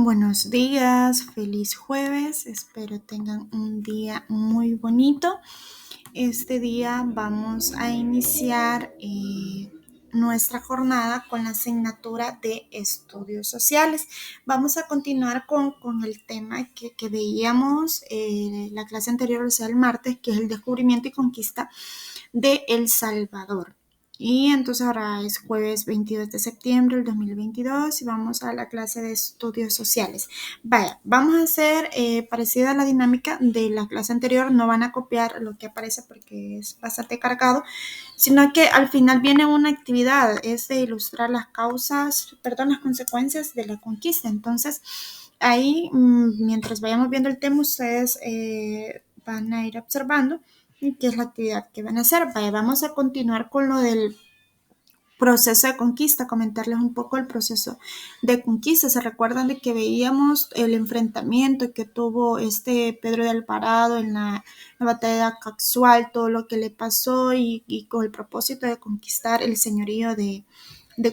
Buenos días, feliz jueves, espero tengan un día muy bonito. Este día vamos a iniciar nuestra jornada con la asignatura de estudios sociales. Vamos a continuar con el tema que veíamos la clase anterior, o sea, el martes, que es el descubrimiento y conquista de El Salvador. Y entonces ahora es jueves 22 de septiembre del 2022 y vamos a la clase de estudios sociales. Vaya, vamos a hacer parecida a la dinámica de la clase anterior, no van a copiar lo que aparece porque es bastante cargado, sino que al final viene una actividad, es de ilustrar las las consecuencias de la conquista. Entonces, ahí, mientras vayamos viendo el tema, ustedes van a ir observando qué es la actividad que van a hacer. Vaya, vamos a continuar con lo del proceso de conquista, comentarles un poco el proceso de conquista. Se recuerdan de que veíamos el enfrentamiento que tuvo Pedro de Alvarado en la batalla de Caxual, todo lo que le pasó y con el propósito de conquistar el señorío de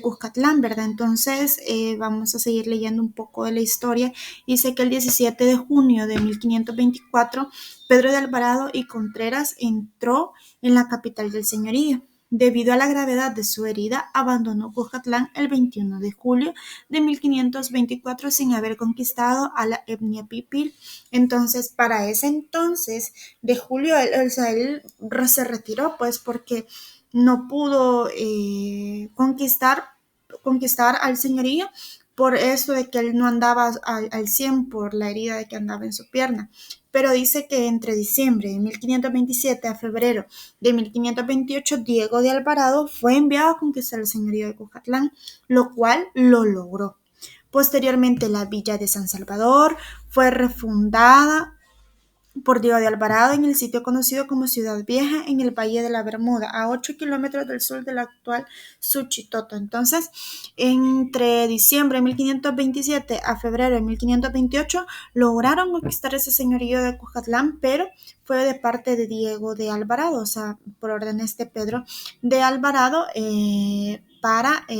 Cuscatlán, ¿verdad? Entonces vamos a seguir leyendo un poco de la historia. Dice que el 17 de junio de 1524, Pedro de Alvarado y Contreras entró en la capital del señorío. Debido a la gravedad de su herida, abandonó Cuscatlán el 21 de julio de 1524 sin haber conquistado a la etnia pipil. Entonces, para ese entonces de julio, él se retiró, pues porque no pudo conquistar al señorío por eso de que él no andaba al 100 por la herida de que andaba en su pierna. Pero dice que entre diciembre de 1527 a febrero de 1528, Diego de Alvarado fue enviado a conquistar el señorío de Cuscatlán, lo cual lo logró. Posteriormente, la villa de San Salvador fue refundada por Diego de Alvarado en el sitio conocido como Ciudad Vieja en el Valle de la Bermuda, a 8 kilómetros del sur del actual Suchitoto. Entonces, entre diciembre de 1527 a febrero de 1528, lograron conquistar ese señorío de Cuscatlán, pero fue de parte de Diego de Alvarado, o sea, por órdenes de Pedro de Alvarado,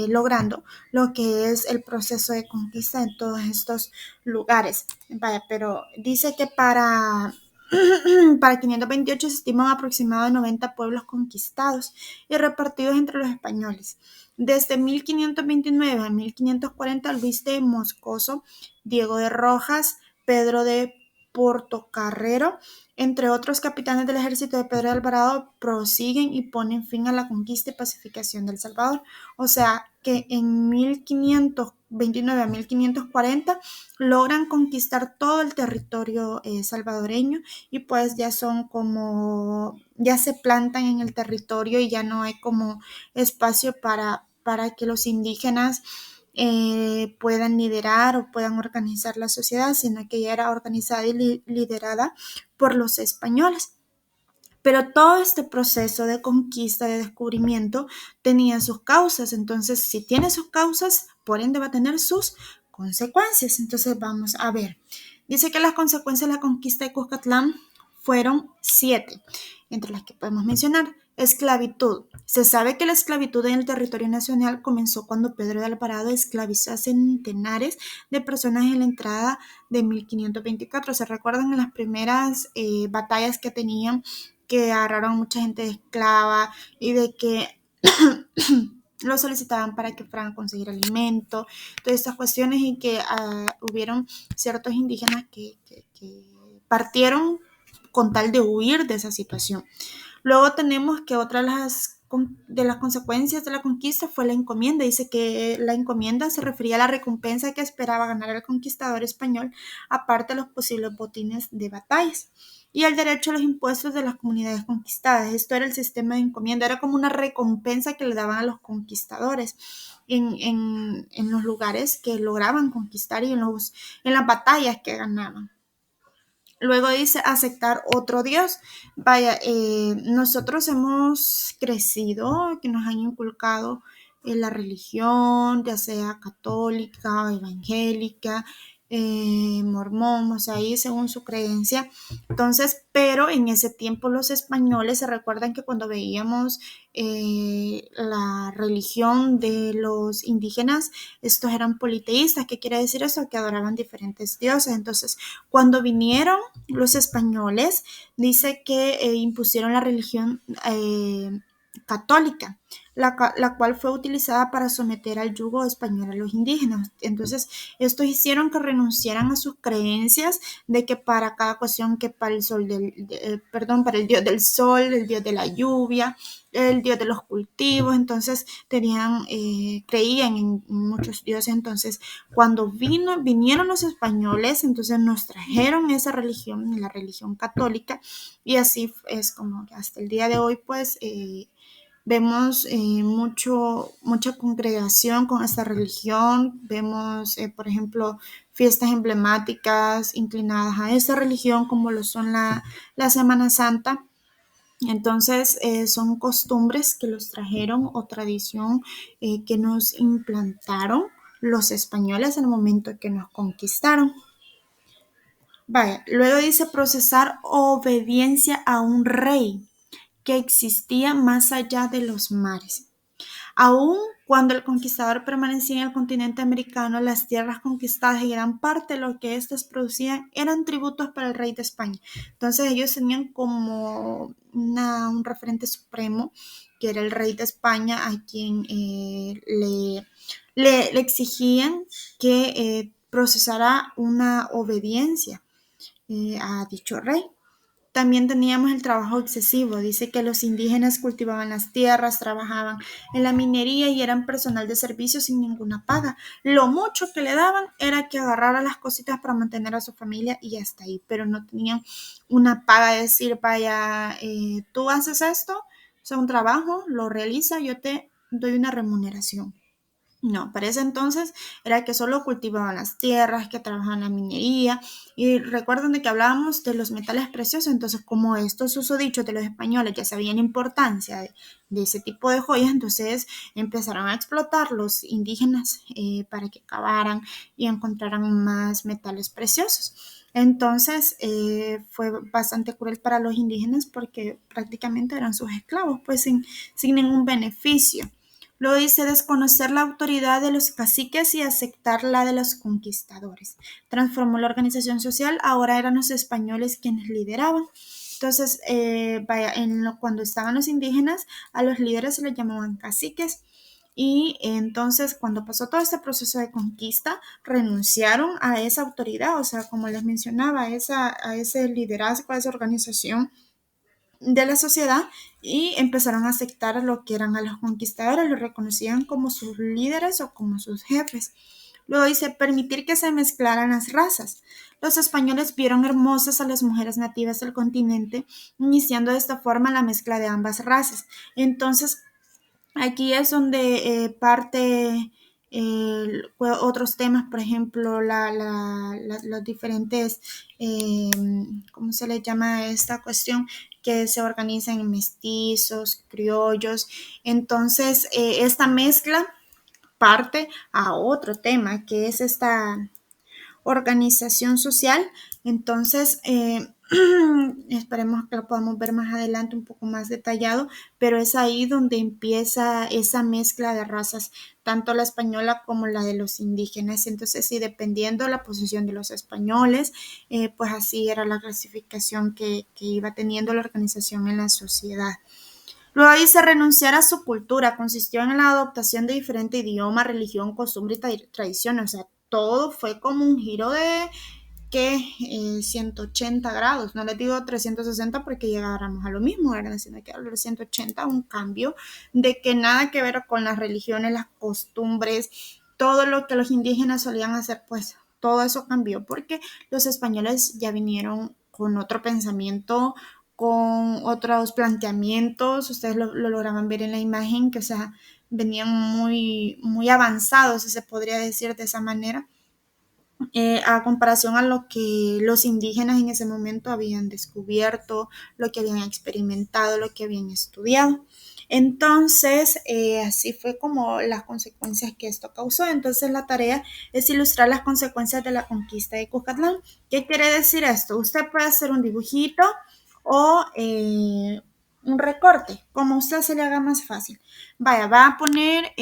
logrando lo que es el proceso de conquista en todos estos lugares. Vaya, pero dice que para 528 se estiman aproximadamente 90 pueblos conquistados y repartidos entre los españoles. Desde 1529 a 1540, Luis de Moscoso, Diego de Rojas, Pedro de Portocarrero, entre otros capitanes del ejército de Pedro de Alvarado, prosiguen y ponen fin a la conquista y pacificación del Salvador. O sea que en 1529 a 1540 logran conquistar todo el territorio salvadoreño y pues ya se plantan en el territorio y ya no hay como espacio para que los indígenas puedan liderar o puedan organizar la sociedad, sino que ya era organizada y liderada por los españoles. Pero todo este proceso de conquista, de descubrimiento, tenía sus causas. Entonces, si tiene sus causas, por ende va a tener sus consecuencias. Entonces, vamos a ver. Dice que las consecuencias de la conquista de Cuscatlán fueron 7, entre las que podemos mencionar. Esclavitud. Se sabe que la esclavitud en el territorio nacional comenzó cuando Pedro de Alvarado esclavizó a centenares de personas en la entrada de 1524. ¿Se recuerdan en las primeras batallas que tenían, que agarraron mucha gente de esclava y de que lo solicitaban para que fueran a conseguir alimento, todas estas cuestiones, y que hubieron ciertos indígenas que partieron con tal de huir de esa situación? Luego tenemos que otra de las consecuencias de la conquista fue la encomienda. Dice que la encomienda se refería a la recompensa que esperaba ganar el conquistador español, aparte de los posibles botines de batallas. Y el derecho a los impuestos de las comunidades conquistadas. Esto era el sistema de encomienda, era como una recompensa que le daban a los conquistadores en los lugares que lograban conquistar y en las batallas que ganaban. Luego dice aceptar otro Dios. Vaya, nosotros hemos crecido, que nos han inculcado en la religión, ya sea católica o evangélica, mormón, o sea, ahí según su creencia. Entonces, pero en ese tiempo los españoles, se recuerdan que cuando veíamos la religión de los indígenas, estos eran politeístas. ¿Qué quiere decir eso? Que adoraban diferentes dioses. Entonces, cuando vinieron los españoles, dice que impusieron la religión católica, la cual fue utilizada para someter al yugo español a los indígenas. Entonces, estos hicieron que renunciaran a sus creencias de que para cada ocasión, que para el sol perdón, para el dios del sol, el dios de la lluvia, el dios de los cultivos. Entonces creían en muchos dioses. Entonces, cuando vinieron los españoles, entonces nos trajeron esa religión, la religión católica, y así es como que hasta el día de hoy, pues, vemos mucha congregación con esta religión. Vemos, por ejemplo, fiestas emblemáticas inclinadas a esa religión, como lo son la Semana Santa. Entonces, son costumbres que los trajeron, o tradición que nos implantaron los españoles al momento que nos conquistaron. Vaya, luego dice procesar obediencia a un rey que existía más allá de los mares. Aún cuando el conquistador permanecía en el continente americano, las tierras conquistadas y gran parte de lo que éstas producían eran tributos para el rey de España. Entonces ellos tenían como un referente supremo, que era el rey de España, a quien le exigían que procesara una obediencia a dicho rey. También teníamos el trabajo excesivo. Dice que los indígenas cultivaban las tierras, trabajaban en la minería y eran personal de servicio sin ninguna paga. Lo mucho que le daban era que agarrara las cositas para mantener a su familia y hasta ahí, pero no tenían una paga de decir, vaya, tú haces esto, o sea, un trabajo, lo realiza, yo te doy una remuneración. No, para ese entonces era que solo cultivaban las tierras, que trabajaban la minería. Y recuerden de que hablábamos de los metales preciosos. Entonces, como estos susodichos de los españoles ya sabían la importancia de ese tipo de joyas, entonces empezaron a explotar los indígenas para que cavaran y encontraran más metales preciosos. Entonces, fue bastante cruel para los indígenas, porque prácticamente eran sus esclavos, pues sin ningún beneficio. Luego dice desconocer la autoridad de los caciques y aceptar la de los conquistadores. Transformó la organización social, ahora eran los españoles quienes lideraban. Entonces, vaya, cuando estaban los indígenas, a los líderes se les llamaban caciques. Y entonces, cuando pasó todo este proceso de conquista, renunciaron a esa autoridad, o sea, como les mencionaba, a ese liderazgo, a esa organización de la sociedad, y empezaron a aceptar a lo que eran a los conquistadores, los reconocían como sus líderes o como sus jefes. Luego dice permitir que se mezclaran las razas. Los españoles vieron hermosas a las mujeres nativas del continente, iniciando de esta forma la mezcla de ambas razas. Entonces, aquí es donde parte otros temas, por ejemplo, los diferentes, ¿cómo se le llama a esta cuestión? Que se organizan en mestizos, criollos. Entonces, esta mezcla parte a otro tema, que es esta organización social. Entonces, esperemos que lo podamos ver más adelante un poco más detallado, pero es ahí donde empieza esa mezcla de razas, tanto la española como la de los indígenas. Entonces, sí, dependiendo de la posición de los españoles, pues así era la clasificación que iba teniendo la organización en la sociedad. Luego dice renunciar a su cultura, consistió en la adoptación de diferente idioma, religión, costumbre y tradición. O sea, todo fue como un giro de que 180 grados, no les digo 360 porque llegáramos a lo mismo, ¿verdad? Sino que a los 180, un cambio de que nada que ver con las religiones, las costumbres, todo lo que los indígenas solían hacer, pues todo eso cambió porque los españoles ya vinieron con otro pensamiento, con otros planteamientos. Ustedes lo lograban ver en la imagen, que o sea, venían muy avanzados, si se podría decir de esa manera, a comparación a lo que los indígenas en ese momento habían descubierto, lo que habían experimentado, lo que habían estudiado. Entonces, así fue como las consecuencias que esto causó. Entonces, la tarea es ilustrar las consecuencias de la conquista de Cuscatlán. ¿Qué quiere decir esto? Usted puede hacer un dibujito o un recorte, como a usted se le haga más fácil. Vaya, va a poner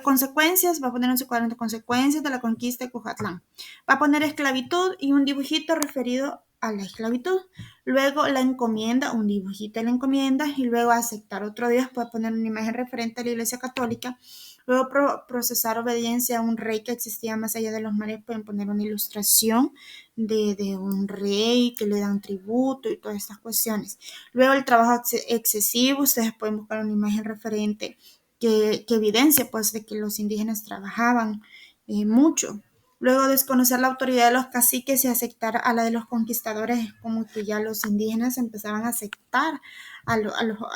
consecuencias, va a poner en su cuaderno consecuencias de la conquista de Cuscatlán. Va a poner esclavitud y un dibujito referido a la esclavitud. Luego la encomienda, un dibujito de la encomienda y luego aceptar otro día, puede poner una imagen referente a la Iglesia Católica. Luego procesar obediencia a un rey que existía más allá de los mares, pueden poner una ilustración de un rey que le dan tributo y todas estas cuestiones. Luego el trabajo excesivo, ustedes pueden buscar una imagen referente que evidencia pues de que los indígenas trabajaban mucho. Luego desconocer la autoridad de los caciques y aceptar a la de los conquistadores, es como que ya los indígenas empezaban a aceptar a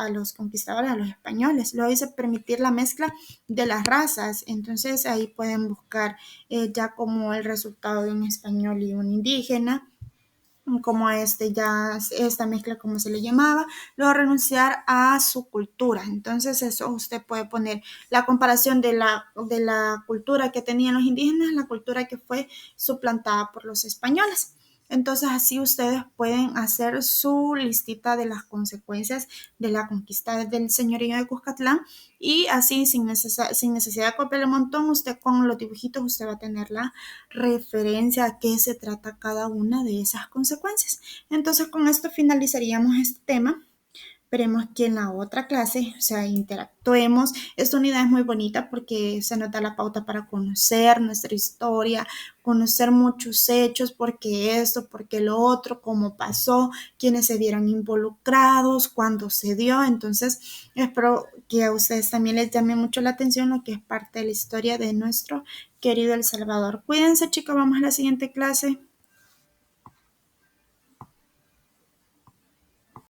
los conquistadores, a los españoles. Luego dice permitir la mezcla de las razas, entonces ahí pueden buscar ya como el resultado de un español y un indígena, como ya esta mezcla como se le llamaba, luego renunciar a su cultura. Entonces eso usted puede poner la comparación de la cultura que tenían los indígenas, la cultura que fue suplantada por los españoles. Entonces así ustedes pueden hacer su listita de las consecuencias de la conquista del señorío de Cuscatlán y así sin necesidad de copiar un montón, usted con los dibujitos usted va a tener la referencia a qué se trata cada una de esas consecuencias. Entonces con esto finalizaríamos este tema. Esperemos que en la otra clase, o sea, interactuemos. Esta unidad es muy bonita porque se nos da la pauta para conocer nuestra historia, conocer muchos hechos, por qué esto, por qué lo otro, cómo pasó, quiénes se vieron involucrados, cuándo se dio. Entonces, espero que a ustedes también les llame mucho la atención lo que es parte de la historia de nuestro querido El Salvador. Cuídense, chicos, vamos a la siguiente clase.